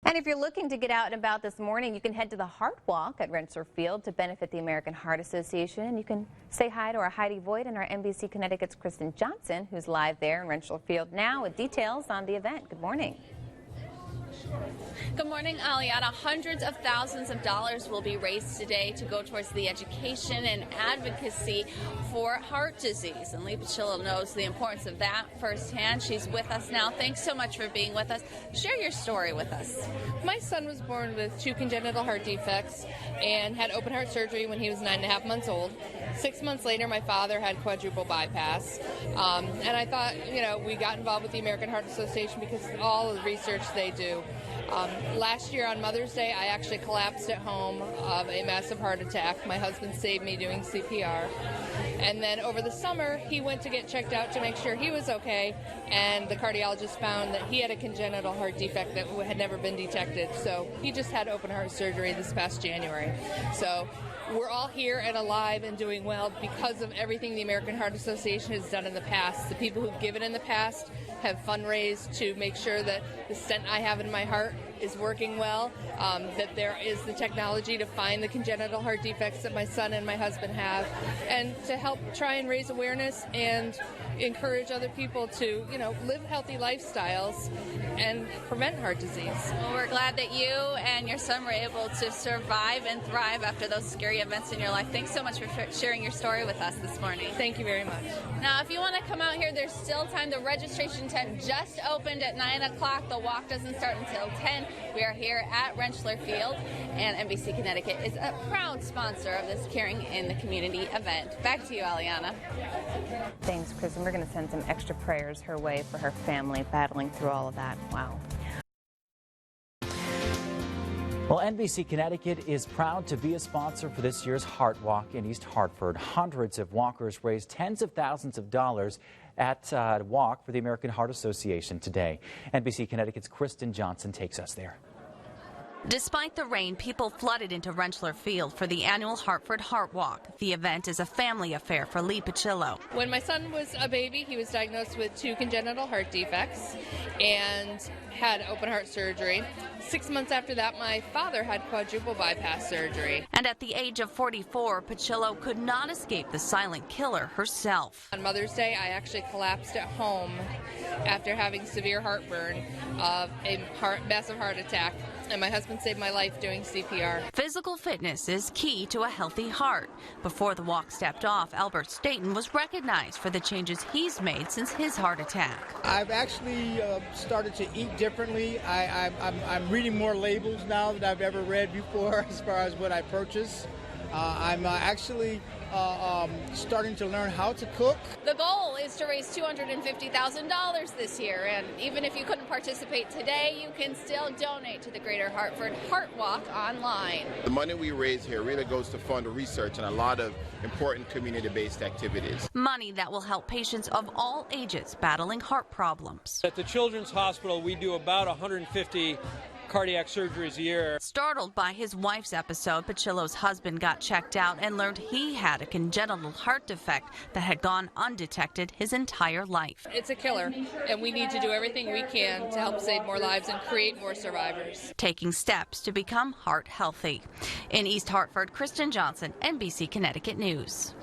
And if you're looking to get out and about this morning, you can head to the Heart Walk at Rentschler Field to benefit the American Heart Association. You can say hi to our Heidi Voigt and our NBC Connecticut's Kristen Johnson, who's live there in Rentschler Field now with details on the event. Good morning. Good morning, Aliana. Hundreds of thousands of dollars will be raised today to go towards the education and advocacy for heart disease. And Lee Pachillo knows the importance of that firsthand. She's with us now. Thanks so much for being with us. Share your story with us. My son was born with 2 congenital heart defects and had open heart surgery when he was 9.5 months old. 6 months later, my father had quadruple bypass. And I thought, we got involved with the American Heart Association because of all of the research they do. Last year on Mother's Day, I actually collapsed at home of a massive heart attack. My husband saved me doing CPR. And then over the summer, he went to get checked out to make sure he was okay, and the cardiologist found that he had a congenital heart defect that had never been detected. So he just had open heart surgery this past January. So we're all here and alive and doing well because of everything the American Heart Association has done in the past. The people who've given in the past have fundraised to make sure that the stent I have in my heart is working well, that there is the technology to find the congenital heart defects that my son and my husband have, and to help try and raise awareness and encourage other people to, live healthy lifestyles and prevent heart disease. Well, we're glad that you and your son were able to survive and thrive after those scary events in your life. Thanks so much for sharing your story with us this morning. Thank you very much. Now, if you want to come out here, there's still time. The registration tent just opened at 9 o'clock. The walk doesn't start until 10. We are here at Rentschler Field, and NBC Connecticut is a proud sponsor of this Caring in the Community event. Back to you, Aliana. Thanks, Kristen. We're going to send some extra prayers her way for her family battling through all of that. Wow. Well, NBC Connecticut is proud to be a sponsor for this year's Heart Walk in East Hartford. Hundreds of walkers raised tens of thousands of dollars at Walk for the American Heart Association today. NBC Connecticut's Kristen Johnson takes us there. Despite the rain, people flooded into Rentschler Field for the annual Hartford Heart Walk. The event is a family affair for Lee Pachillo. When my son was a baby, he was diagnosed with 2 congenital heart defects and had open heart surgery. 6 months after that, my father had quadruple bypass surgery. And at the age of 44, Pachillo could not escape the silent killer herself. On Mother's Day, I actually collapsed at home after having severe heartburn of a massive heart attack. And my husband saved my life doing CPR. Physical fitness is key to a healthy heart. Before the walk stepped off, Albert Staten was recognized for the changes he's made since his heart attack. I've actually started to eat differently. I'm reading more labels now than I've ever read before as far as what I purchase. I'm actually starting to learn how to cook. The goal is to raise $250,000 this year, and even if you couldn't participate today, you can still donate to the Greater Hartford Heart Walk online. The money we raise here really goes to fund research and a lot of important community-based activities. Money that will help patients of all ages battling heart problems. At the Children's Hospital, we do about 150 cardiac surgeries a year. Startled by his wife's episode, Pachillo's husband got checked out and learned he had a congenital heart defect that had gone undetected his entire life. It's a killer, and we need to do everything we can to help save more lives and create more survivors. Taking steps to become heart healthy. In East Hartford, Kristen Johnson, NBC Connecticut News.